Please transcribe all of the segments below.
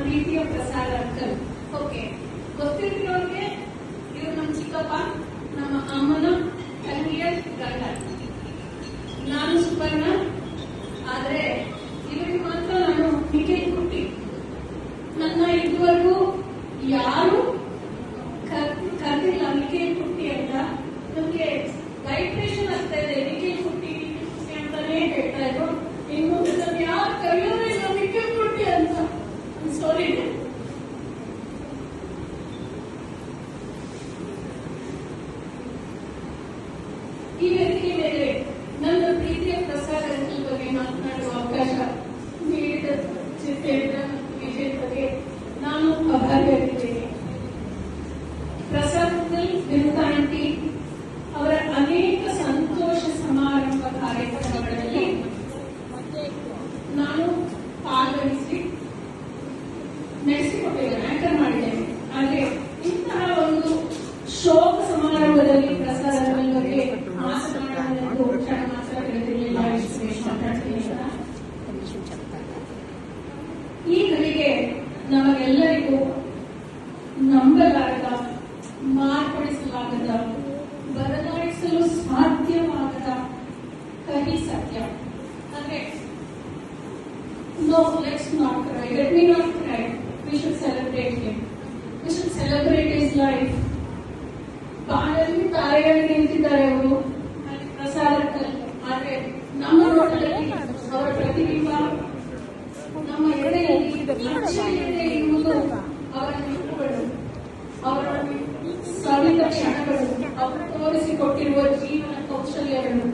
ಪ್ರೀತಿಯ Prasad uncle. Okay, ಗೊತ್ತಿರೋರಿಗೆ ಇವ್ರು ನಮ್ಮ ಚಿಕ್ಕಪ್ಪ, ನಮ್ಮ ಅಮ್ಮನ ತಂಗಿಯ ಗಂಡ. ನಾನು ಸುಪರ್ಣ. ಆದ್ರೆ ಇವರಿಗೆ ಮಾತ್ರ ನಾನು ನಿಖಿಲ್ ಕುಟ್ಟಿ. ನನ್ನ ಇದುವರೆಗೂ ಯಾರು ಕರೆದಿಲ್ಲ ನಿಖಿಲ್ ಕುಟ್ಟಿ ಅಂತ. ನಮ್ಗೆ ವೈಬ್ರೇಷನ್ ಆಗ್ತಾ ಇದೆ, ನಿಖಿಲ್ ಕುಟ್ಟಿ ಅಂತಾನೆ ಹೇಳ್ತಾ ಇದ್ರು. ಇನ್ನು ಯಾರು ಕರೆಯೋದೇ ಇಲ್ಲ ನಿಖಿಲ್ ಕುಟ್ಟಿ ಅಂತ. ಸಾರಿ. ಈ ವೇದಿಕೆ ಮೇಲೆ ನನ್ನ ಪ್ರೀತಿಯ ಪ್ರಸಾದ ಅಂಕಲ್ ಬಗ್ಗೆ ಮಾತನಾಡುವ ಅವಕಾಶ ನೀಡಿದ ಚಿತ್ರೇಂದ್ರ ಮತ್ತು ವಿಜಯ್ ಬಗ್ಗೆ ನಾನು ಆಭಾರಿಯಾಗಿದ್ದೇನೆ. ಪ್ರಸಾದ್ ಅಂಕಲ್, ವಿನುತಾ ಆಂಟಿ ಅವರ ಅನೇಕ ಸಂತೋಷ ಸಮಾರಂಭ ಕಾರ್ಯಕ್ರಮಗಳಲ್ಲಿ ನಾನು ಪಾಲ್ಗೊಳಿಸಿ ನಡೆಸಿಕೊಟ್ಟಿದ್ದೇನೆ, ಆಂಕರ್ ಮಾಡಿದ್ದೇನೆ. ಆದರೆ ಇಂತಹ ಒಂದು ಶೋಕ ಸಮಾರಂಭದಲ್ಲಿ ಪ್ರಸಾದ ಅಂಕಲ್ ಬಗ್ಗೆ ಮಾತನಾಡುವುದು ಕ್ಷಣ ಮಾತ್ರ ತಿಳಿದಿರಲಿಲ್ಲ. ಈ ಗಳಿಗೆ ನಮಗೆಲ್ಲರಿಗೂ ನಂಬಲಾಗದ, ಮಾರ್ಪಡಿಸಲಾಗದ, ಬದಲಾಯಿಸಲು ಸಾಧ್ಯವಾಗದ ಕಹಿ ಸತ್ಯ. ಅಂದ್ರೆ no, let's not cry. Let me not cry. We should celebrate him. We should celebrate his life. ಬಾಳಲ್ಲಿ ತಾರೆಯಾಗಿ ನಿಂತಿದ್ದಾರೆ ಅವರು ಪ್ರಸಾದ್ ಅಂಕಲ್. ಆದ್ರೆ ನಮ್ಮ ನೋಟದಲ್ಲಿ ಅವರ ಪ್ರತಿಬಿಂಬ ನಮ್ಮ ಎದೆಯಲ್ಲಿ ಇರುವುದು ಅವರ ನೆನಪುಗಳು, ಅವರ ಸವಿದ ಕ್ಷಣಗಳು, ಅವರು ತೋರಿಸಿಕೊಟ್ಟಿರುವ ಜೀವನ ಕೌಶಲ್ಯಗಳು.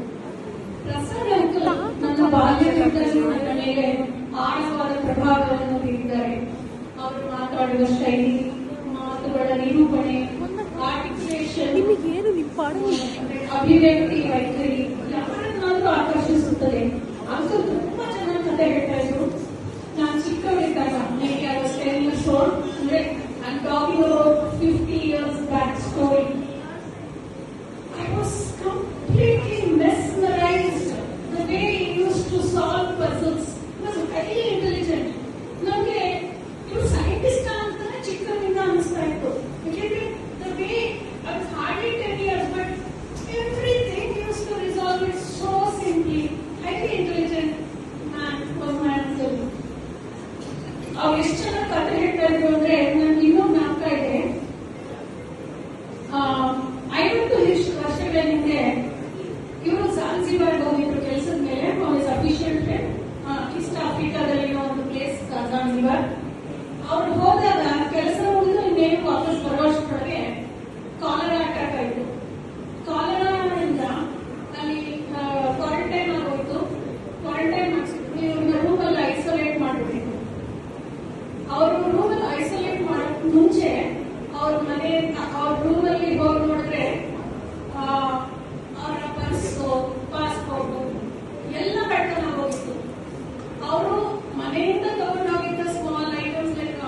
ಪ್ರಸಾದ್ ಅಂಕಲ್ ನನ್ನ ಬಾಲ್ಯದಿಂದಲೂ ನನ್ನ ಮೇಲೆ ಆಳವಾದ ಪ್ರಭಾವವನ್ನು ಬೀರಿದ್ದಾರೆ. ಅವರು ಮಾತಾಡುವ ಶೈಲಿ, ಮಾತುಗಳ ನಿರೂಪಣೆ, ಆರ್ಟಿಕ್ಯುಲೇಷನ್, ಅಭಿವ್ಯಕ್ತಿ ವೈಖರಿ ಯಾರನ್ನಾದ್ರೂ ಆಕರ್ಷಿಸುತ್ತದೆ. ಅಂಕಲ್ ತುಂಬಾ ಚೆನ್ನಾಗಿ ಕಥೆ ಹೇಳ್ತಾ ಇದ್ರು. ನಾನು ಚಿಕ್ಕವಳಿದ್ದಾಗ, maybe I was 10 years old. I'm talking about 50 years back story. I was completely mesmerized the way he used to solve puzzles. He was highly intelligent. ನಮಗೆ ಇವರು ಸೈಂಟಿಸ್ಟ್ ಅಂತಾನೆ ಚಿಕ್ಕವರಿಂದ ಅನಿಸ್ತಾ ಇತ್ತು. ಯಾಕೆಂದ್ರೆ the way I was hardly 10 years, but everything used to resolve it so simply. Highly intelligent man was my uncle. ಅವ್ರು ಎಷ್ಟು ಚೆನ್ನಾಗಿ ಕಥೆ ಹೇಳ್ತಾ ಇದ್ರು ಅಂದ್ರೆ ನನ್ಗೆ ಇನ್ನೂ ಜ್ಞಾಪಕ ಇದೆ. 50 ವರ್ಷಗಳ ಹಿಂದೆ ಇವರು ಜಾನ್ಸಿಬಾರ್ ಹೋಗಿದ್ರು ಕೆಲಸದ ಮೇಲೆ. ಅಫಿಷಿಯಲ್ ಟ್ರಿಪ್ ಈಸ್ಟ್ ಆಫ್ರಿಕಾದಲ್ಲಿ ಒಂದು ಪ್ಲೇಸ್ ಜಾನ್ಸಿಬಾರ್. ಅವ್ರು ಹೋದಾಗ ಕೆಲಸ ಮುಗಿದು ಇನ್ನೇನು ವಾಪಸ್ ಬರುವಷ್ಟೊಳಗೆ ಕಾಲರಾ ಅಟ್ಯಾಕ್ ಆಯಿತು. ಕಾಲರಾದಿಂದ ಅಲ್ಲಿ ಕ್ವಾರಂಟೈನ್ ಆಗೋಯ್ತು. ಕ್ವಾರಂಟೈನ್ ಮಾಡಿಸಿದ್ರು. ಇವ್ರನ್ನ ರೂಮಲ್ಲಿ ಐಸೋಲೇಟ್ ಮಾಡಿಬಿಟ್ಟಿದ್ರು. ಅವರು ರೂಮಲ್ಲಿ ಐಸೋಲೇಟ್ ಮಾಡೋಕ್ ಮುಂಚೆ ಅವ್ರ ಮನೆ, ಅವ್ರ ರೂಮಲ್ಲಿ ಹೋಗಿ ನೋಡಿದ್ರೆ ಅವರ ಪರ್ಸು, ಪಾಸ್ಪೋರ್ಟು ಎಲ್ಲ ಕಳ್ತನ ಹೋಗಿತ್ತು. ಅವರು ಮನೆಯಿಂದ ತಗೊಂಡೋಗಿದ್ದ ಸ್ಮಾಲ್ ಐಟಮ್ಸ್ ಲೈಕ್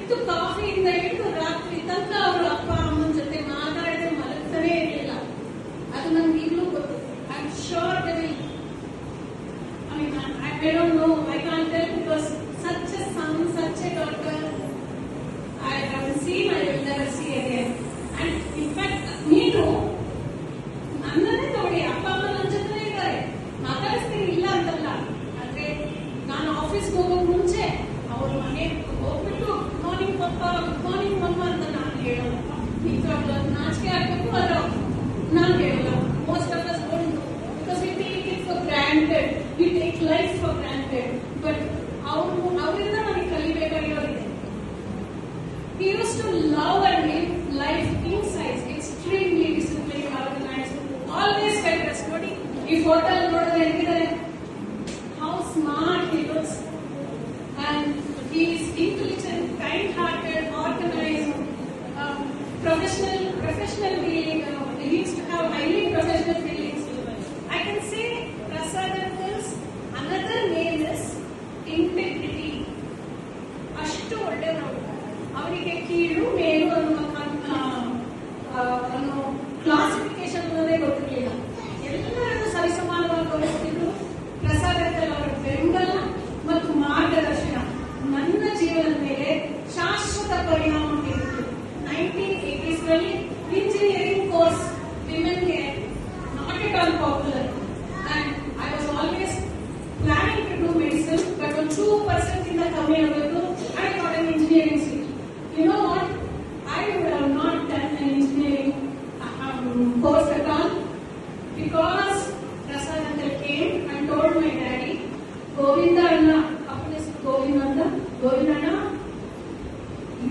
ವಿತ್ ಕಾಫಿಯಿಂದ ಹಿಡಿದು ರಾತ್ರಿ ತನಕ ಅವರು ಅಪ್ಪ ಅಮ್ಮನ ಜೊತೆ ಮಾತಾಡದೆ ಮಲಗ್ತಾನೆ ಇರಲಿಲ್ಲ. ಅದು ನನ್ಗೆ ಈಗಲೂ ಗೊತ್ತು. I am sure they will. I don't know, I can't tell because such a son, such a daughter, I haven't seen, I will never see again. And in fact, me too, ನನ್ನನ್ನೇ ನೋಡಿ ಅಪ್ಪ ಅಮ್ಮ ನನ್ನ ಜೊತೆ ಇದ್ದಾರೆ, ಮಾತಾಡಿಸ್ತೀನಿ ಇಲ್ಲ ಅಂತಲ್ಲ. ಆದ್ರೆ ನಾನು ಆಫೀಸ್ಗೆ ಹೋಗೋಕ್ ಮುಂಚೆ ಅವ್ರ ಮನೆಗೆ ಹೋಗ್ಬಿಟ್ಟು ಗುಡ್ ಮಾರ್ನಿಂಗ್ ಪಪ್ಪ, ಗುಡ್ ಮಾರ್ನಿಂಗ್ ಮಮ್ಮ ಅಂತ ನಾನು ಹೇಳೋಲ್ಲ. ನಿಜವಾಗ್ಲೂ ನಾಚಿಕೆ ಆಗ್ಬೇಕು, ಆದ್ರೆ ನಾನು ಹೇಳಲ್ಲ. Most of us don't because we take it for granted. We take life for granted. But ಅವರಿಂದ ನನಗೆ ಕಲಿಬೇಕಾಗಿರೋದಿದೆ. He used to love and live life inside, extremely disciplined, organized, always well dressed. ನೋಡಿ ಈ ಫೋಟೋ ನೋಡಿದ್ರೆ ಹೆಂಗಿದ್ದಾರೆ, how smart he looks, and he is intelligent, kind-hearted, organized, professional feeling. He used to have highly professional feelings. I can say Prasad uncle's another name is integrity. ಅಷ್ಟು ಒಳ್ಳೆಯವರು. ಅವರಿಗೆ ಕೀಳು ಮೇಲು ಅನ್ನೋ classification ಅನ್ನೋದೇ ಗೊತ್ತಿರಲಿಲ್ಲ. ಎಲ್ಲರನ್ನು ಸರಿಸಮಾನವಾಗಿ ಗೌರವಿಸಿದ್ರು. ಪ್ರಸಾದ್ ಅಂಕಲ್ ಅವರ ಬೆಂಬಲ ಮತ್ತು ಮಾರ್ಗದರ್ಶನ ನನ್ನ ಜೀವನದ ಮೇಲೆ ಶಾಶ್ವತ ಪರಿಣಾಮ ಬೀರಿತು. 1980s ಇಂಜಿನಿಯರಿಂಗ್ ಕೋರ್ಸ್ ವಿಮೆನ್ಗೆ not at all popular, and I was always planning to do medicine, but on 2% in the ಕಮ್ಮಿ ಆಗಬೇಕು, I got an engineering seat. You know what? I would have not done an engineering course at all because Prasad uncle came and told my daddy, Govinda Anna, apne Govinda,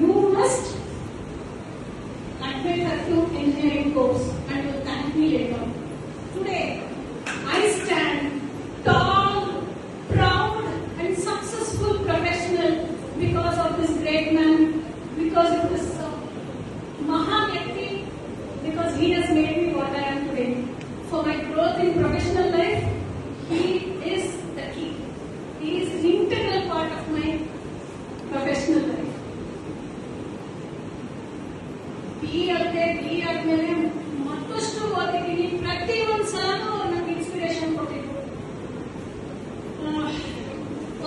you must admit her to engineering course and you thank me later. Today, I stand tall, proud, and successful professional because of this great man, because of this Mahavakti, because he has made me what I am today. For my growth in professional life, he is the key. He is an integral part of my professional life. B ಆದ್ಮೇಲೆ ಮತ್ತಷ್ಟು ಓದಿದ್ದೀನಿ. ಪ್ರತಿ ಒಂದು ಸಲನೂ ಅವ್ರು ನನಗೆ inspiration ಕೊಟ್ಟಿದ್ರು.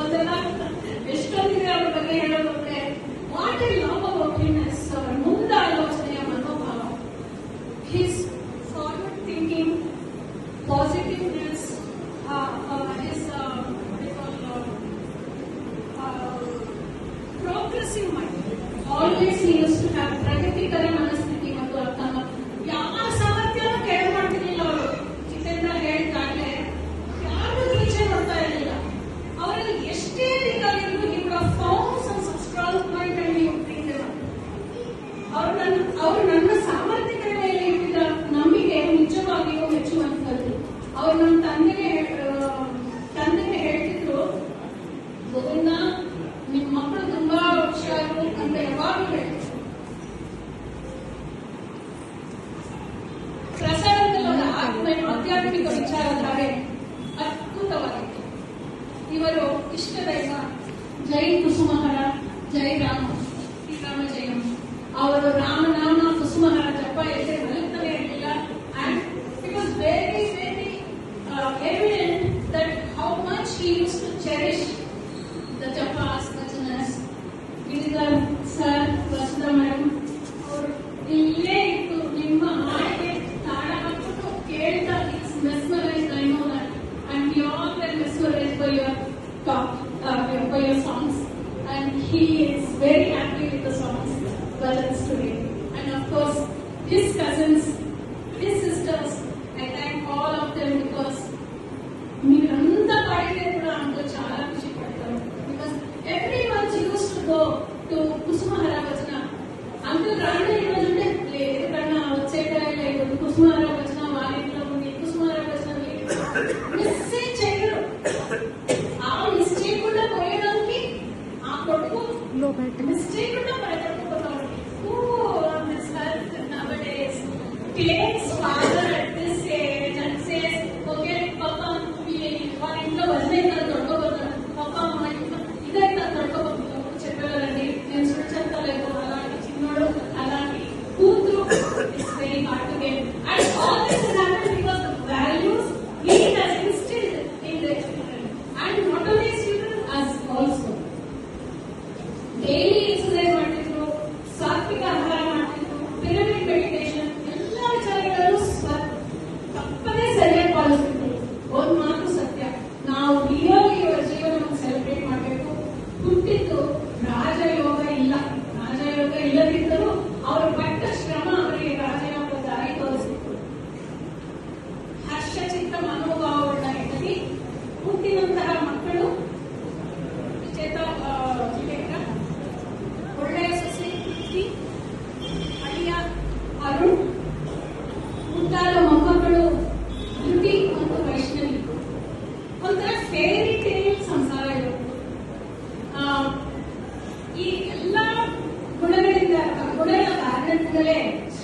ಒಂದೆಲ್ಲ ಎಷ್ಟೊಂದಿದೆ ಅವ್ರ ಬಗ್ಗೆ ಹೇಳೋದಂದ್ರೆ, what I love about him is ಅವರ ಮುಂದ ಆಲೋಚನೆಯ ಮನೋಭಾವ, his forward thinking, positiveness, his progressive mind. Always he use to have ಪ್ರಗತಿಕರ ಮನಸ್ಥಿತಿ ಮತ್ತು ತಮ್ಮ ಯಾವ ಸಾಮರ್ಥ್ಯನೂ ಕೆಳಗೆ ಮಾಡ್ತಿರ್ಲಿಲ್ಲ. ಅವರು ಜಿತೇಂದ್ರ ಹೇಳ್ತಾಗಲೇ ಯಾರು ಈಚೆ ನೋಡ್ತಾ ಇರಲಿಲ್ಲ. ಅವರಲ್ಲಿ ಎಷ್ಟೇ ಬೇಕಾಗಿದ್ರು he would have found some strong point and he would bring them up. ಅವರು ನನ್ನ ಸಾಮರ್ಥ್ಯಗಳ ಮೇಲೆ ಇಟ್ಟಿದ್ದ ನಂಬಿಕೆ ನಿಜವಾಗಿಯೂ ಮೆಚ್ಚುವಂಥದ್ದು. ಅವ್ರು ನಮ್ಮ ತಂದೆಗೆ ಹೇಳ್ತಿದ್ರು, ಗೋವಿಂದ ನಿಮ್ಮ ಮಕ್ಕಳು ತುಂಬಾ ಹುಷಾರು ಅಂತ ಯಾವಾಗಲೂ ಹೇಳ್ತಿದ್ರು. ಪ್ರಸಾದದ ಆಧ್ಯಾತ್ಮಿಕ ವಿಚಾರಧಾರೆ ಅದ್ಭುತವಾಗಿತ್ತು. ಇವರು ಇಷ್ಟ ದೈವ ಜೈ ಕುಸುಮಹರ ಜೈ ಶ್ರೀರಾಮ ಜಯಂ. ಅವರು ರಾಮನಾಮ ಕುಸುಮಹರ ಜಪ ಎದೆ ಮಲಗ್ತಾನೆ ಇರಲಿಲ್ಲ. And it was very very evident that how much he use to cherish the japas bhajans. Giridhar sir, Vasudha madam ಅವರು ಇಲ್ಲೇ ಇತ್ತು ನಿಮ್ಮ ಹಾಡಿಗೆ ತಾಳ ಹಾಕ್ಬಿಟ್ಟು ಕೇಳ್ತಾ it's mesmerized. I know that and we all were mesmerized by your talk, by your songs, and he is very happy with the songs bhajans today. And of course his cousins, his sisters, I thank all of them because meeranta paadide kuda uncle chaala khushi padtaru because everyone used to go to Kusumahara Bhajana. Uncle Rana irojunte ledhu kanna vacheda illa idu Kusumahara Bhajana vaalitlo undi Kusumahara Bhajana mistake చేయరు. ఆ mistake కూడా పోయడానికి ఆ కొడుకు mistake కూడా పడకపోతాడు. Nowadays takes father at this age and says, okay papa వాళ్ళ ఇంట్లో వదిలేస్తారు దొరకబోతారు, పప్ప మన ఇంట్లో ఇదైతే దొరకబోతున్నారు చెప్పగలండి. నేను చూడంతా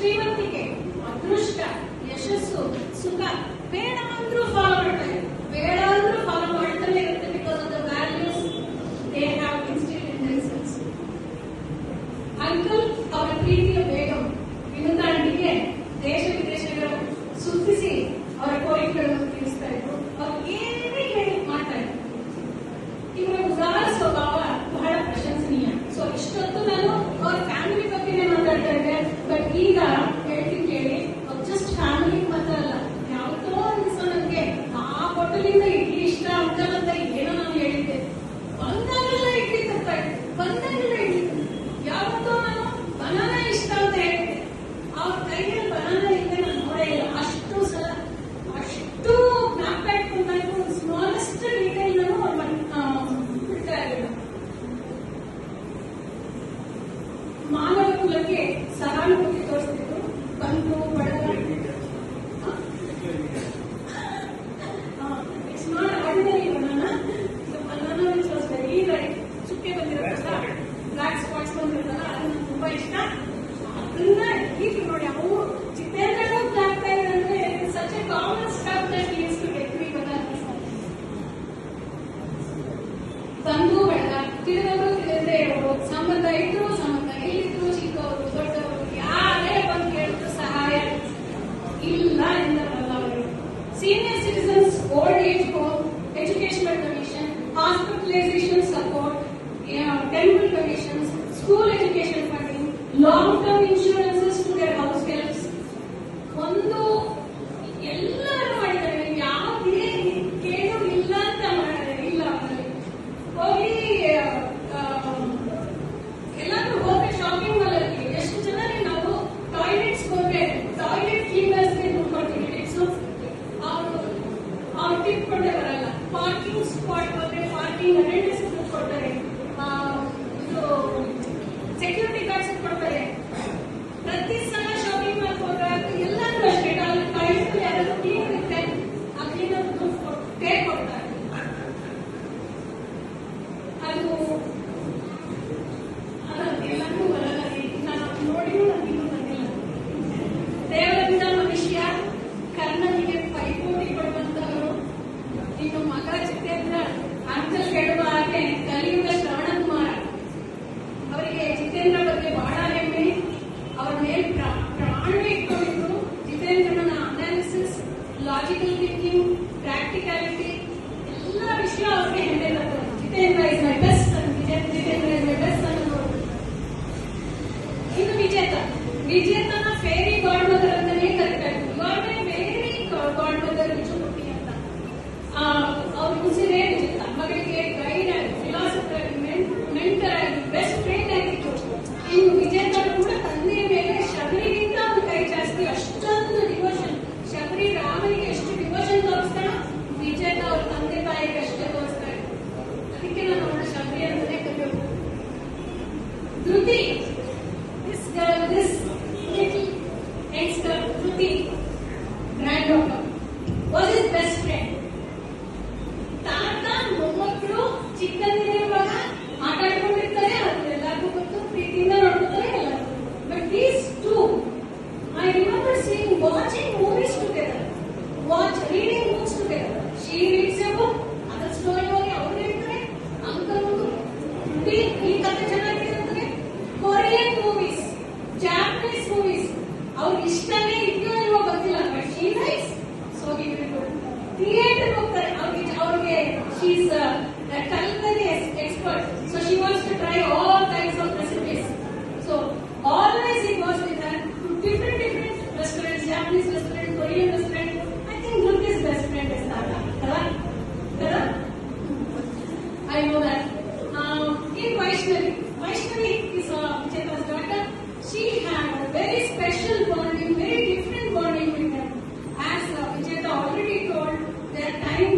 ಶ್ರೀಮಂತಿಕೆ, ಅದೃಷ್ಟ, ಯಶಸ್ಸು, ಸುಖ ಬೇಡ ಅಂದ್ರೂ ಫಾಲೋ ಮಾಡ್ತಾರೆ, ಬೇಡ ಅಂದ್ರೂ ಫಾಲೋ ಮಾಡ್ತಾನೆ ಇರುತ್ತೆ. Because of the values they have instilled in themselves. Uncle ಅವರ ಪ್ರೀತಿಯ ಬೇಗಂ ವಿನುತಾಂಡಿಗೆ ದೇಶ ವಿದೇಶಗಳ ಸುತ್ತಿಸಿ ಅವರ ಕೋರಿಕೆಗಳನ್ನು ತೀರಿಸ್ತಾ ಇದ್ರು. ಅವ್ರು ಏನೇ ಹೇಳಿ ಮಾಡ್ತಾ ಇದ್ರು. ಇವರ ಉದಾರ ಸ್ವಭಾವ ಬಹಳ ಪ್ರಶಂಸನೀಯ. ಸೊ ಇಷ್ಟೊತ್ತು ನಾನು ಅವ್ರ ಫ್ಯಾಮಿಲಿ ಬಗ್ಗೆನೇ ಮಾತಾಡ್ತಾ ಇದ್ದೆ. ಬಟ್ ಈಗ ಹೇಳ್ತೀನಿ ಕೇಳಿ, ಜಸ್ಟ್ ಫ್ಯಾಮಿಲಿ ಮಾತ್ರ ಅಲ್ಲ, ಯಾವತ್ತೋ ಅನ್ಸೋ ನನಗೆ ಆ ಹೋಟೆಲಿಂದ ಇಡ್ಲಿ ಇಷ್ಟ ಅಂಕಲ್ ಅಂತ ಏನೋ ನಾನು ಹೇಳಿದ್ದೆ. ಬಂದಾಗೆಲ್ಲ ಇಡ್ಲಿ ತರ್ತಾ ಇದ್ದೆ, ಬಂದಾಗೆಲ್ಲ ಇಡ್ಲಿ. ಯಾವತ್ತೋ ನಾನು ಬನಾನಾ ಇಷ್ಟ ಅಂತ ಹೇಳಿದ್ದೆ, ಅವ್ರ ಕೈಯಲ್ಲಿ ಬನಾನಾ ಇಲ್ಲದೆ ನಾನು ನೋಡೇ ಇಲ್ಲ. ಅಷ್ಟು ಸಲ ಅಷ್ಟು ಜ್ಞಾಪಕ ಇಟ್ಕೊಂತಾ ಇದ್ದು, ಒಂದು ಸ್ಮಾಲೆಸ್ಟ್ ಡೀಟೇಲ್ ನಾನು ಬಿಡ್ತಾ ಇರಲಿಲ್ಲ. ಮಾನವ ಕುಲಕ್ಕೆ ಸಹಾನುಭೂತಿ ತೋರಿಸ್ತಿದ್ರು. ಬಂದು ಬಡವ it's not ordinary banana. Banana which was very right. ಚುಕ್ಕೆ ಬಂದಿರುತ್ತಲ್ಲ, ಬ್ಲಾಕ್ ಸ್ಪಾಟ್ಸ್ ಬಂದಿರುತ್ತಲ್ಲ, ಅದು ನಂಗೆ ತುಂಬಾ ಇಷ್ಟ. ಅದನ್ನ ಈಗ ನೋಡಿ, ಅವರು ಜಿತೇಂದ್ರ ಆಗ್ತಾ ಇದೆ ಅಂದ್ರೆ such a common stuff that use to get me banana. ಬಂದು ಬಡವ, ತಿಳಿದವರು ತಿಳಿದೇ ಇರೋರು, ಸಂಬಂಧ ಇದ್ರು ಸಂಬಂಧ ಇಲ್ಲಿದ್ರು, ಚಿಕ್ಕವರು ದೊಡ್ಡವರು ಯಾರೇ ಬಂದು ಕೇಳಿದ್ರು ಸಹಾಯ ಇಲ್ಲ ಎಂದರಲ್ಲ ಅವರು. Senior citizens old age home, educational donation, hospitalisation support, temple donations, school education funding, long term insurances to their house helps. ಒಂದು ಎಲ್ಲರೂ ಮಾಡಿದ್ದಾರೆ. ಯಾವುದೇ ಕೇಳು ಇಲ್ಲ ಅಂತ ಮಾಡಿದ್ದಾರೆ. ಇಲ್ಲ ಅವರಲ್ಲಿ ಹೋಗಿ ಎಲ್ಲಾದ್ರೂ ಹೋದ್ರೆ ಶಾಪಿಂಗ್ ಮಾಲ್ ಅಲ್ಲಿ ಎಷ್ಟು ಜನರಿಗೆ ನಾವು ಟಾಯ್ಲೆಟ್ಸ್ ಹೋದ್ರೆ ಟಾಯ್ಲೆಟ್ ಕ್ಲೀನರ್ಸ್ಗೆ ದುಡ್ಡು ಕೊಡ್ತೀವಿ. ಟಿಪ್ಸು ಅವ್ರು ಟಿಪ್ ಕೊಡದೆ ಬರಲ್ಲ. ಪಾರ್ಕಿಂಗ್ ಸ್ಪಾಟ್ ಹೋದ್ರೆ ಪಾರ್ಕಿಂಗ್ ಅಟೆಂಡೆನ್ಸ್ ದುಡ್ಡು ಕೊಡ್ತಾರೆ. ಇದು ಸೆಕ್ಯೂರಿಟಿ ಗಾರ್ಡ್ಸ್ ಕೊಡ್ತಾರೆ. ಪ್ರತಿ ಸಲ ಶಾಪಿಂಗ್ ಮಾಲ್ ಹೋದಾಗ ಎಲ್ಲಾದ್ರೂ ಅಷ್ಟೇ ಟಾಯ್ಲೆಟ್ ಯಾರಾದ್ರೂ ಕ್ಲೀನರ್ ಇರುತ್ತೆ, ಆ ಕ್ಲೀನರ್ ದುಡ್ಡು ಪೇ ಕೊಡ್ತಾರೆ. ಅದು ಎಲ್ಲರಿಗೂ ಬರಲ್ಲ. ನಾನು ನೋಡಿಯೂ ನನಗಿನ್ನೂ ಬಂದಿಲ್ಲ. ದೇವರಿಂದ ಮನುಷ್ಯ ಕರ್ಣನಿಗೆ ಪೈಪೋಟಿ ಕೊಡುವಂತವರು. ಇನ್ನು ಮಗ ಜಿತೇಂದ್ರ ಅಂಕಲ್ ಹೇಳುವ ಹಾಗೆ ಕಲಿಯುಗ ಶ್ರವಣ ಕುಮಾರ. ಅವರಿಗೆ ಜಿತೇಂದ್ರ ಬಗ್ಗೆ ಬಹಳ ಹೆಮ್ಮೆ. ಅವರ ಮೇಲೆ ಪ್ರಾಣವೇ ಇಟ್ಕೊಂಡಿದ್ರು. ಜಿತೇಂದ್ರನ ಅನಾಲಿಸಿಸ್, ಲಾಜಿಕಲ್ ಥಿಂಕಿಂಗ್, ಪ್ರಾಕ್ಟಿಕಾಲಿಟಿ ಎಲ್ಲ ವಿಷಯ ಅವ್ರಿಗೆ ಹೆಮ್ಮೆ ಬರ್ತದೆ. Jitendra is my best son, Jitendra is my best son. ಇನ್ನು ವಿಜೇತನ ಫೇರಿ ಗಾಡ್ ಮದರ್ ಅಂತಾನೆ ಕರಿತಾ ಇದ್ರು. ಇವಾಗ ಫೇರಿ ಗಾಡ್ ಮದರ್ ವಿಜುಮುಖಿ ಅಂತ. ಅವ್ರ ಉಸಿರೇ ವಿಜೇತ. ಮಗಳಿಗೆ ಗೈಡ್ ಆಗಿ, ಫಿಲಾಸಫರ್ ಆಗಿ, ಮೆಂಟರ್ ಆಗಿ, ಬೆಸ್ಟ್ ಫ್ರೆಂಡ್ ಆಗಿತ್ತು. ಇನ್ನು ವಿಜೇತ ಕೂಡ ತಂದೆಯ ಮೇಲೆ ಶಬರಿಗಿಂತ ಒಂದು ಕೈ ಜಾಸ್ತಿ. ಅಷ್ಟೊಂದು ಡಿವೋಷನ್. ಶಬರಿ ರಾಮನಿಗೆ ಎಷ್ಟು ಡಿವೋಷನ್ ತೋರಿಸ್ತಾಳ, ವಿಜೇತ ಅವ್ರ ತಂದೆ ತಾಯಿಗೆ ಅಷ್ಟೇ ತೋರಿಸ್ತಾರೆ. ಅದಕ್ಕೆ ನಾನು ಅವಳ ಶಬರಿ ಅಂತಾನೆ ಕರೆಯೋದು. Dhriti, this little youngster, Dhruti, granddaughter, was his best friend. ತಾತ ಮೊಮ್ಮಕ್ಕಳು ಚಿಕ್ಕಂದಿರುವಾಗ ಆಟ ಆಡ್ಕೊಂಡಿರ್ತಾರೆ. ಅದು ಎಲ್ಲರಿಗೂ ಗೊತ್ತು. ಪ್ರೀತಿಯಿಂದ ನೋಡ್ಕೊತಾರೆ ಎಲ್ಲರಿಗೂ. But these two, I remember seeing, watching movies together, reading books together. She reads a book, ಅದರ ಸ್ಟೋರಿ ಹೋಗಿ ಅವ್ರು ಹೇಳ್ತಾರೆ, ಅಂಕಲ್ ಈ ಕಥೆ ಚೆನ್ನಾಗಿರುತ್ತೆ. ಕೊರಿಯನ್ ಮೂವೀಸ್, ಜಾಪನೀಸ್ ಮೂವೀಸ್ ಅವ್ರಿಗೆ ಇಷ್ಟನೇ ಇದೆಯೋ ಇಲ್ವೋ ಗೊತ್ತಿಲ್ಲ. But she likes, so he will go. Theatre ಹೋಗ್ತಾರೆ. ಅವ್ರಿಗೆ she's culinary expert, so she wants to try all kinds of recipes. So always he goes with her to different restaurants, Japanese restaurant, Korean restaurant. I think Dhruti's best friend is Tata. Correct? I know that. In Vaishnavi is Vijeta's daughter. She had a very special bonding, very different bonding with them. As Vijeta already told, their time,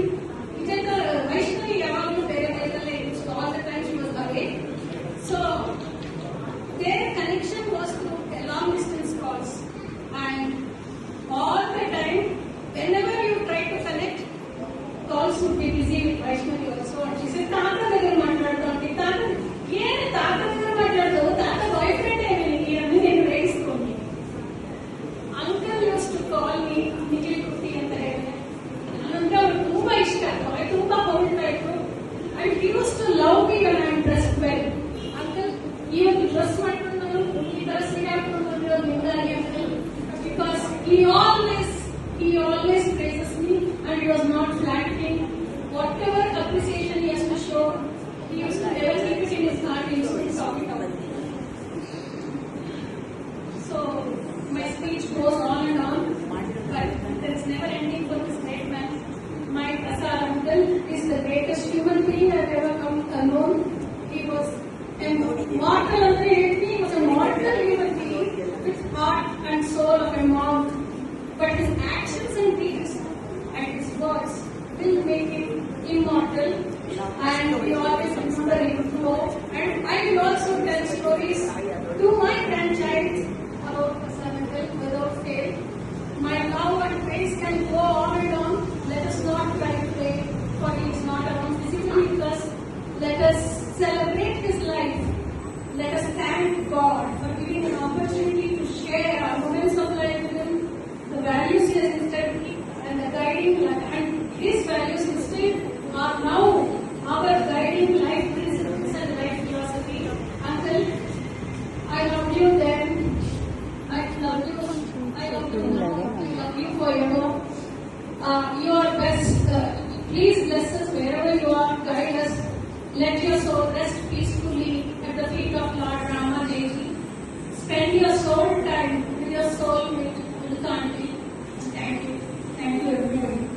Vaishnavi ಯಾವಾಗಲೂ ಬೇರೆ ಬೇರೆ ಇತ್ತು. All the time she was away. So their connection was through long distance calls, and all the time, whenever you try to connect, calls would be busy with Vaishnavi also. And she said, "Tata దగ్గర మాట్లాడుతోంది, తాత ఏమి తాత దగ్గర మాట్లాడుతావు, తాత boy friend ఏమి అని నేను రేగిస్తోంది." he always praises me, and he was not flattering. Whatever appreciation he has to show, he used to never keep it in his heart, he used to talk it out. So, my speech goes on and on, but there is never ending for this great man. My Prasad uncle is the greatest human being I've ever known. He was a mortal, he was a mortal human being with heart and soul of a monk. But his actions and deeds and his words will make him immortal, and we always remember him. And I will also tell stories to my grandchild about Prasad uncle without fail. My love and praise can go on and on. Let us not try to play, for he is not around physically with us. Let us celebrate his life. Let us thank God for giving an opportunity to share our moments of life with him, the values he has instilled, and the guiding life. And his values instilled are now our guiding life principles and life philosophy. Uncle, I love you then. I love you. I love you now. I love you for your best. Please bless us wherever you are. Guide us. Let your soul rest peacefully at the feet of Lord Rama Devi. Spend your soul time with your soulmate, Ulkanti. Thank you. Thank you, everybody.